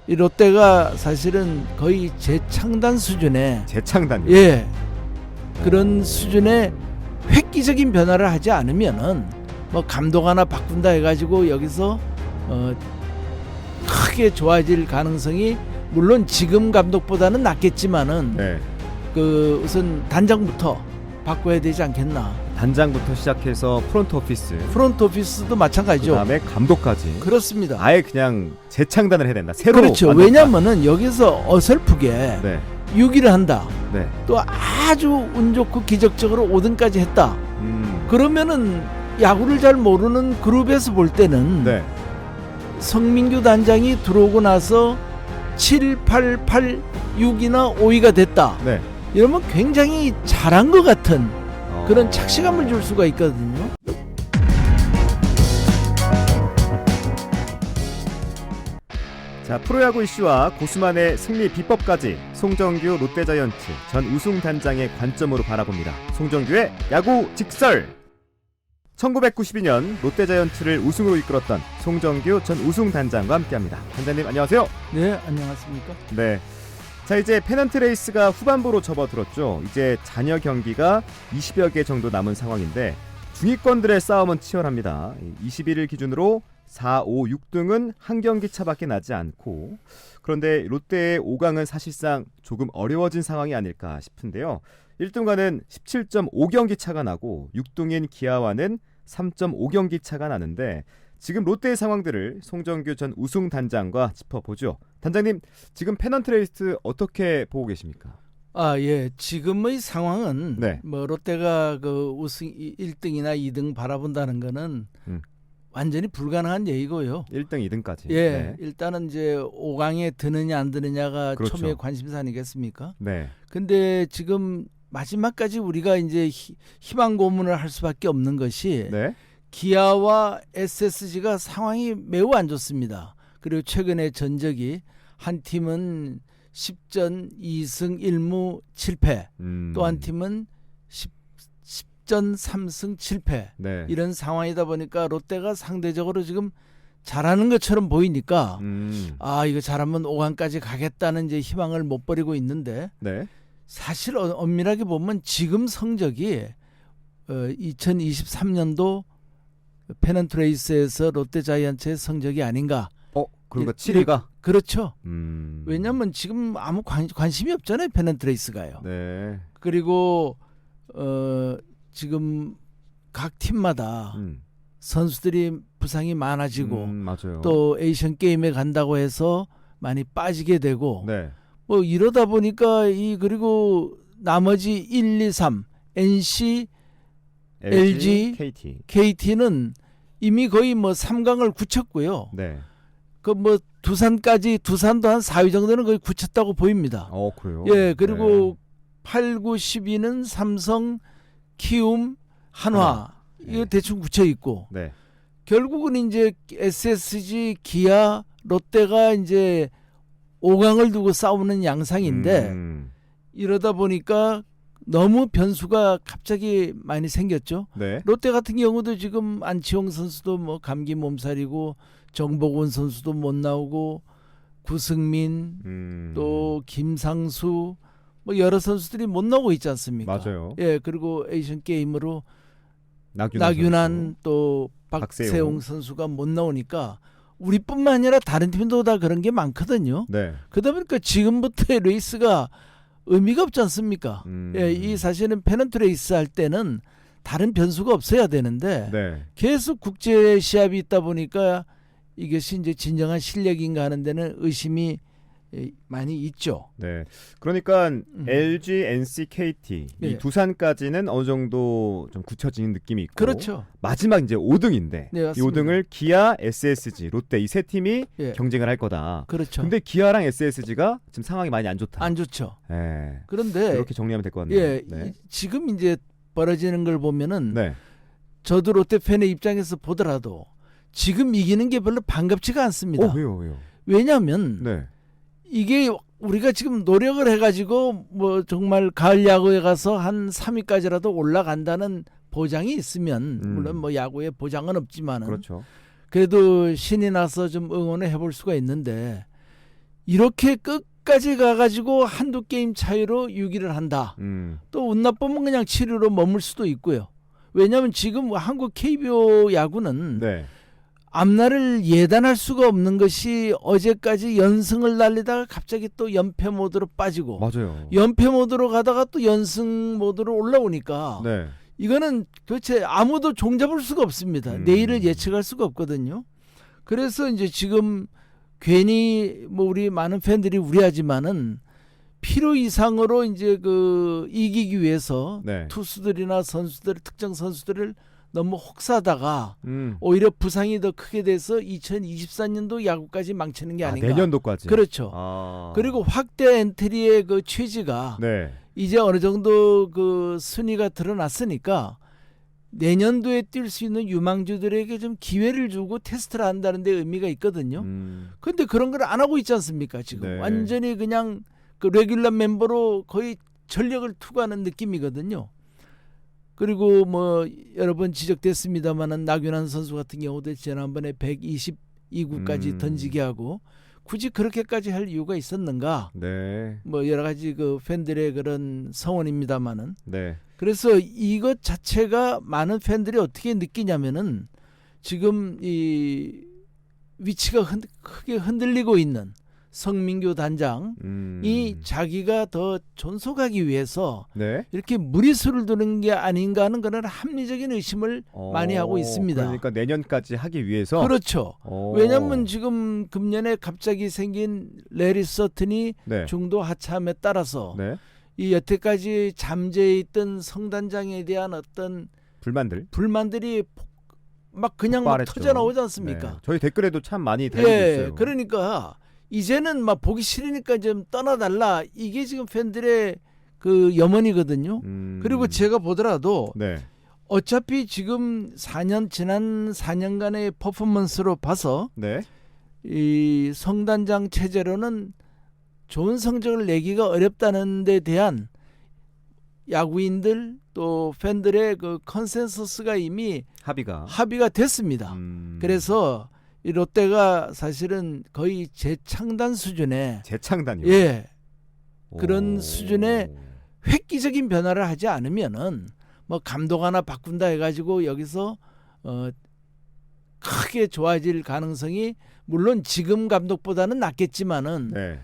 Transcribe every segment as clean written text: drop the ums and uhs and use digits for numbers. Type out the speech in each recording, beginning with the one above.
이 롯데가 사실은 거의 재창단 수준의 재창단이요. 예 그런 수준의 획기적인 변화를 하지 않으면은 뭐 감독 하나 바꾼다 해가지고 여기서 크게 좋아질 가능성이 물론 지금 감독보다는 낮겠지만은 네. 그 우선 단장부터 바꿔야 되지 않겠나. 단장부터 시작해서 프론트 오피스, 프론트 오피스도 마찬가지죠. 그다음에 감독까지. 그렇습니다. 아예 그냥 재창단을 해야 된다. 새로. 그렇죠. 만든다. 왜냐면은 여기서 어설프게 네. 6위를 한다. 네. 또 아주 운 좋고 기적적으로 5등까지 했다. 그러면은 야구를 잘 모르는 그룹에서 볼 때는 네. 성민규 단장이 들어오고 나서 7, 8, 8, 6이나 5위가 됐다. 네. 이러면 굉장히 잘한 것 같은 그런 착시감을 줄 수가 있거든요. 자, 프로야구 이슈와 고수만의 승리 비법까지 송정규 롯데자이언츠 전 우승 단장의 관점으로 바라봅니다. 송정규의 야구 직설. 1992년 롯데자이언츠를 우승으로 이끌었던 송정규 전 우승 단장과 함께합니다. 단장님 안녕하세요. 네, 안녕하십니까. 네. 자, 이제 페넌트 레이스가 후반부로 접어들었죠. 이제 잔여 경기가 20여 개 정도 남은 상황인데 중위권들의 싸움은 치열합니다. 21일 기준으로 4, 5, 6등은 한 경기 차밖에 나지 않고, 그런데 롯데의 5강은 사실상 조금 어려워진 상황이 아닐까 싶은데요. 1등과는 17.5경기 차가 나고 6등인 기아와는 3.5경기 차가 나는데 지금 롯데의 상황들을 송정규 전 우승 단장과 짚어보죠. 단장님, 지금 페넌트 레이스 어떻게 보고 계십니까? 예. 지금의 상황은 네. 뭐 롯데가 그 우승 1등이나 2등 바라본다는 거는 완전히 불가능한 얘기고요. 1등, 2등까지. 예. 네. 일단은 이제 5강에 드느냐 안 드느냐가 그렇죠. 초미의 관심사 아니겠습니까? 네. 근데 지금 마지막까지 우리가 이제 희망 고문을 할 수밖에 없는 것이 네. 기아와 SSG가 상황이 매우 안 좋습니다. 그리고 최근에 전적이 한 팀은 10전 2승 1무 7패, 또 한 팀은 10전 3승 7패. 네. 이런 상황이다 보니까 롯데가 상대적으로 지금 잘하는 것처럼 보이니까 이거 잘하면 5강까지 가겠다는 이제 희망을 못 버리고 있는데 네. 사실 엄밀하게 보면 지금 성적이 2023년도 페넌트 레이스에서 롯데 자이언츠의 성적이 아닌가. 그러니까 7위가? 그렇죠. 왜냐하면 지금 아무 관심이 없잖아요. 페넌트 레이스가요. 네. 그리고 지금 각 팀마다 선수들이 부상이 많아지고 맞아요. 또 에이션 게임에 간다고 해서 많이 빠지게 되고 네. 뭐 이러다 보니까 그리고 나머지 1, 2, 3 NC, LG, KT는 이미 거의 뭐 3강을 굳혔고요. 네. 그 뭐 두산도 한 4위 정도는 거의 굳혔다고 보입니다. 그래요? 예, 그리고 8, 9, 10위는 삼성, 키움, 한화 이거 대충 굳혀 있고. 네. 결국은 이제 SSG, 기아, 롯데가 이제 5강을 두고 싸우는 양상인데 이러다 보니까 너무 변수가 갑자기 많이 생겼죠. 네. 롯데 같은 경우도 지금 안치홍 선수도 뭐 감기 몸살이고 정복원 선수도 못 나오고 구승민 또 김상수 뭐 여러 선수들이 못 나오고 있지 않습니까? 맞아요. 예, 그리고 에이션 게임으로 나균환 선수. 또 박세웅 선수가 못 나오니까 우리뿐만 아니라 다른 팀도 다 그런 게 많거든요. 네. 그러다 보니까 지금부터의 레이스가 의미가 없지 않습니까? 예, 이 사실은 페넌트 레이스 할 때는 다른 변수가 없어야 되는데 네. 계속 국제 시합이 있다 보니까 이것이 이제 진정한 실력인가 하는 데는 의심이 많이 있죠. 네. 그러니까 LG, NC, KT 이 두산까지는 어느 정도 좀 굳혀지는 느낌이 있고, 그렇죠. 마지막 이제 5등인데 네, 이 5등을 기아, SSG, 롯데 이 세 팀이 경쟁을 할 거다. 그렇죠. 근데 기아랑 SSG가 지금 상황이 많이 안 좋다. 안 좋죠. 네. 그런데 이렇게 정리하면 될 것 같네요. 예, 네. 지금 이제 벌어지는 걸 보면은 네. 저도 롯데 팬의 입장에서 보더라도 지금 이기는 게 별로 반갑지가 않습니다. 왜요? 왜냐하면 네. 이게 우리가 지금 노력을 해가지고 뭐 정말 가을 야구에 가서 한 3위까지라도 올라간다는 보장이 있으면 물론 뭐 야구에 보장은 없지만은 그렇죠. 그래도 신이 나서 좀 응원을 해볼 수가 있는데 이렇게 끝까지 가가지고 한두 게임 차이로 6위를 한다. 또 운 나쁘면 그냥 7위로 머물 수도 있고요. 왜냐하면 지금 한국 KBO 야구는 네. 앞날을 예단할 수가 없는 것이 어제까지 연승을 날리다가 갑자기 또 연패 모드로 빠지고 맞아요. 연패 모드로 가다가 또 연승 모드로 올라오니까 네. 이거는 도대체 아무도 종잡을 수가 없습니다. 내일을 예측할 수가 없거든요. 그래서 이제 지금 괜히 뭐 우리 많은 팬들이 우려하지만은 필요 이상으로 이제 그 이기기 위해서 네. 투수들이나 선수들 특정 선수들을 너무 혹사다가 음. 오히려 부상이 더 크게 돼서 2024년도 야구까지 망치는 게 아닌가. 내년도까지. 그렇죠. 아. 그리고 확대 엔트리의 그 취지가 네. 이제 어느 정도 그 순위가 드러났으니까 내년도에 뛸 수 있는 유망주들에게 좀 기회를 주고 테스트를 한다는 데 의미가 있거든요. 그런데 그런 걸 안 하고 있지 않습니까? 지금 네. 완전히 그냥 그 레귤러 member로 거의 전력을 투구하는 느낌이거든요. 그리고 뭐 여러 번 지적됐습니다마는 나균환 선수 같은 경우도 지난번에 122구까지 던지게 하고 굳이 그렇게까지 할 이유가 있었는가? 네. 뭐 여러 가지 그 팬들의 그런 성원입니다마는 네. 그래서 이것 자체가 많은 팬들이 어떻게 느끼냐면은 지금 이 위치가 크게 흔들리고 있는 성민규 단장이 자기가 더 존속하기 위해서 네. 이렇게 무리수를 두는 게 아닌가 하는 그런 합리적인 의심을 많이 하고 있습니다. 그러니까 내년까지 하기 위해서. 그렇죠. 왜냐하면 지금 금년에 갑자기 생긴 레리 서튼이 네. 중도 하참에 따라서 네. 이 여태까지 잠재해 있던 성단장에 대한 어떤 불만들이 막 그냥 막 폭발했죠. 터져 나오지 않습니까? 네. 저희 댓글에도 참 많이 달리고 있어요. 그러니까 이제는 막 보기 싫으니까 좀 떠나달라. 이게 지금 팬들의 그 염원이거든요. 그리고 제가 보더라도 네. 어차피 지금 지난 4년간의 퍼포먼스로 봐서 네. 이 성단장 체제로는 좋은 성적을 내기가 어렵다는 데 대한 야구인들 또 팬들의 그 컨센서스가 이미 합의가 됐습니다. 그래서 이 롯데가 사실은 거의 재창단 수준의 재창단이요. 예. 그런 수준의 획기적인 변화를 하지 않으면은 뭐 감독 하나 바꾼다 해가지고 여기서 크게 좋아질 가능성이 물론 지금 감독보다는 낮겠지만은 네.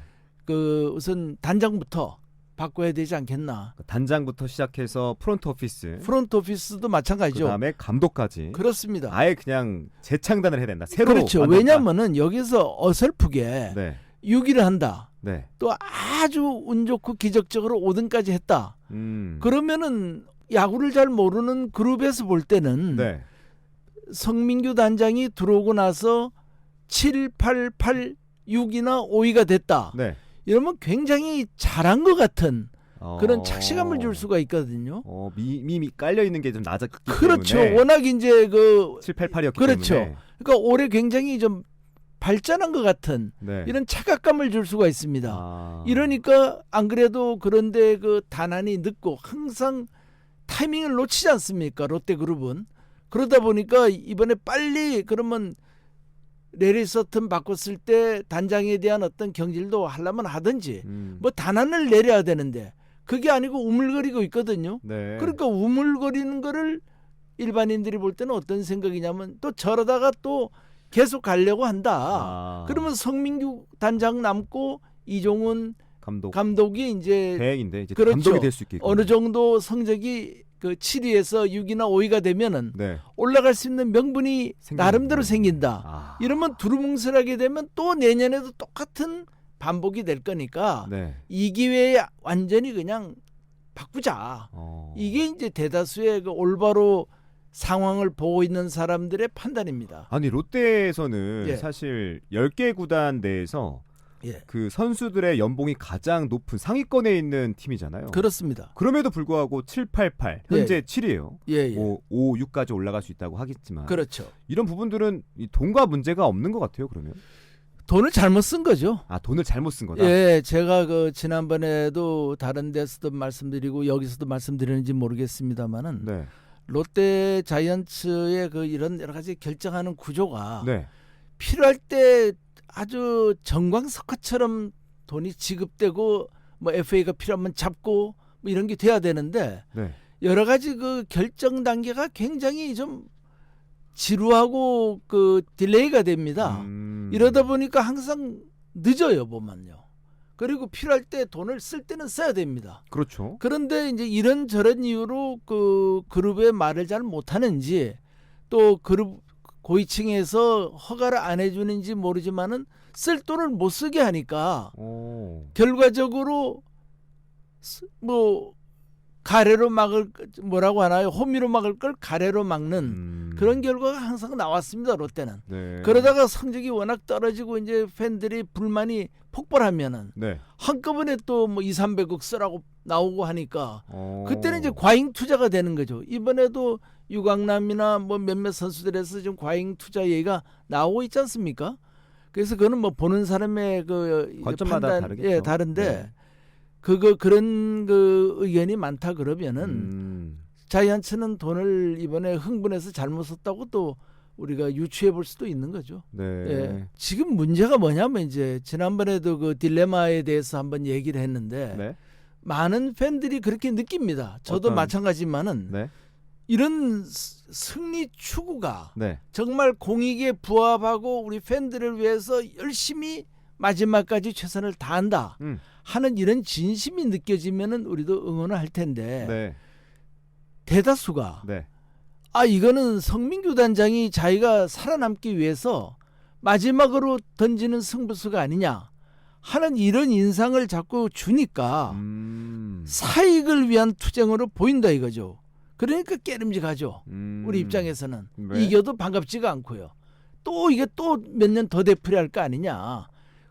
그 우선 단장부터 바꿔야 되지 않겠나. 단장부터 시작해서 프론트 오피스도 마찬가지죠. 그다음에 감독까지. 그렇습니다. 아예 그냥 재창단을 해야 된다. 새로 그렇죠. 만든다. 왜냐하면은 여기서 어설프게 네. 6위를 한다. 네. 또 아주 운 좋고 기적적으로 5등까지 했다. 그러면은 야구를 잘 모르는 그룹에서 볼 때는 네. 성민규 단장이 들어오고 나서 7, 8, 8, 6이나 5위가 됐다. 네. 이러면 굉장히 잘한 것 같은 그런 착시감을 줄 수가 있거든요. 미 깔려 있는 게 좀 낮았기 그렇죠. 때문에. 워낙 이제 그 7, 8, 8이었기 그렇죠. 때문에. 그러니까 올해 굉장히 좀 발전한 것 같은 네. 이런 착각감을 줄 수가 있습니다. 이러니까 안 그래도 그런데 그 단안이 늦고 항상 타이밍을 놓치지 않습니까? 롯데그룹은. 그러다 보니까 이번에 빨리 그러면 레리 서튼 바꿨을 때 단장에 대한 어떤 경질도 하려면 하든지 뭐 단안을 내려야 되는데 그게 아니고 우물거리고 있거든요. 네. 그러니까 우물거리는 거를 일반인들이 볼 때는 어떤 생각이냐면 또 저러다가 또 계속 가려고 한다. 그러면 성민규 단장 남고 이종훈 감독이 이제 대행인데 이제 그렇죠. 감독이 될 수 있겠고 어느 정도 성적이 그 7위에서 6위나 5위가 되면은 네. 올라갈 수 있는 명분이 나름대로 생긴다. 이러면 두루뭉술하게 되면 또 내년에도 똑같은 반복이 될 거니까 네. 이 기회에 완전히 그냥 바꾸자. 이게 이제 대다수의 그 올바로 상황을 보고 있는 사람들의 판단입니다. 아니 롯데에서는 사실 10개 구단 내에서 그 선수들의 연봉이 가장 높은 상위권에 있는 팀이잖아요. 그렇습니다. 그럼에도 불구하고 7, 8, 8 현재 7이에요. 뭐 5, 6까지 올라갈 수 있다고 하겠지만 그렇죠. 이런 부분들은 이 돈과 문제가 없는 것 같아요. 그러면 돈을 잘못 쓴 거죠. 돈을 잘못 쓴 거다. 예, 제가 그 지난번에도 다른 데서도 말씀드리고 여기서도 말씀드렸는지 모르겠습니다만은 네. 롯데 자이언츠의 그 이런 여러 가지 결정하는 구조가 네. 필요할 때 아주 정광석화처럼 돈이 지급되고 뭐 FA가 필요하면 잡고 뭐 이런 게 돼야 되는데 네. 여러 가지 그 결정 단계가 굉장히 좀 지루하고 그 딜레이가 됩니다. 이러다 보니까 항상 늦어요, 보면요. 그리고 필요할 때 돈을 쓸 때는 써야 됩니다. 그렇죠. 그런데 이제 이런 저런 이유로 그 그룹의 말을 잘 못하는지 또 그룹 고위층에서 허가를 안 해주는지 모르지만은 쓸 돈을 못 쓰게 하니까 결과적으로 뭐 가래로 막을 뭐라고 하나요? 호미로 막을 걸 가래로 막는 그런 결과가 항상 나왔습니다. 롯데는. 네. 그러다가 성적이 워낙 떨어지고 이제 팬들이 불만이 폭발하면은 네. 한꺼번에 또 뭐 200~300억 쓰라고 나오고 하니까 그때는 이제 과잉 투자가 되는 거죠. 이번에도 유강남이나 뭐 몇몇 선수들에서 지금 과잉 투자 얘기가 나오고 있지 않습니까? 그래서 그거는 뭐 보는 사람의 그 관점마다 판단, 다르겠죠. 예, 다른데 네. 그런 그 의견이 많다 그러면은 자이언츠는 돈을 이번에 흥분해서 잘못 썼다고 또 우리가 유추해 볼 수도 있는 거죠. 네. 예. 지금 문제가 뭐냐면 이제 지난번에도 그 딜레마에 대해서 한번 얘기를 했는데 네. 많은 팬들이 그렇게 느낍니다. 저도 어떤? 마찬가지지만은 네. 이런 승리 추구가 네. 정말 공익에 부합하고 우리 팬들을 위해서 열심히 마지막까지 최선을 다한다 하는 이런 진심이 느껴지면은 우리도 응원을 할 텐데 네. 대다수가 네. 이거는 성민규 단장이 자기가 살아남기 위해서 마지막으로 던지는 승부수가 아니냐 하는 이런 인상을 자꾸 주니까 사익을 위한 투쟁으로 보인다 이거죠. 그러니까 깨름직하죠. 우리 입장에서는 네. 이겨도 반갑지가 않고요. 또 이게 또 몇 년 더 되풀이할 거 아니냐.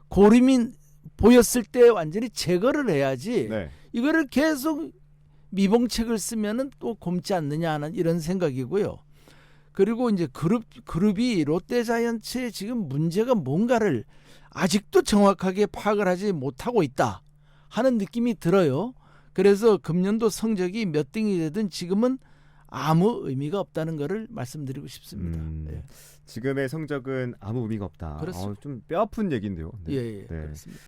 고림이 보였을 때 완전히 제거를 해야지. 네. 이거를 계속 미봉책을 쓰면은 또 곰지 않느냐 하는 이런 생각이고요. 그리고 이제 그룹이 롯데자이언츠의 지금 문제가 뭔가를 아직도 정확하게 파악을 하지 못하고 있다 하는 느낌이 들어요. 그래서 금년도 성적이 몇 등이 되든 지금은 아무 의미가 없다는 것을 말씀드리고 싶습니다. 예. 지금의 성적은 아무 의미가 없다. 그렇습니다. 좀 뼈아픈 얘기인데요. 네. 예, 네. 그렇습니다.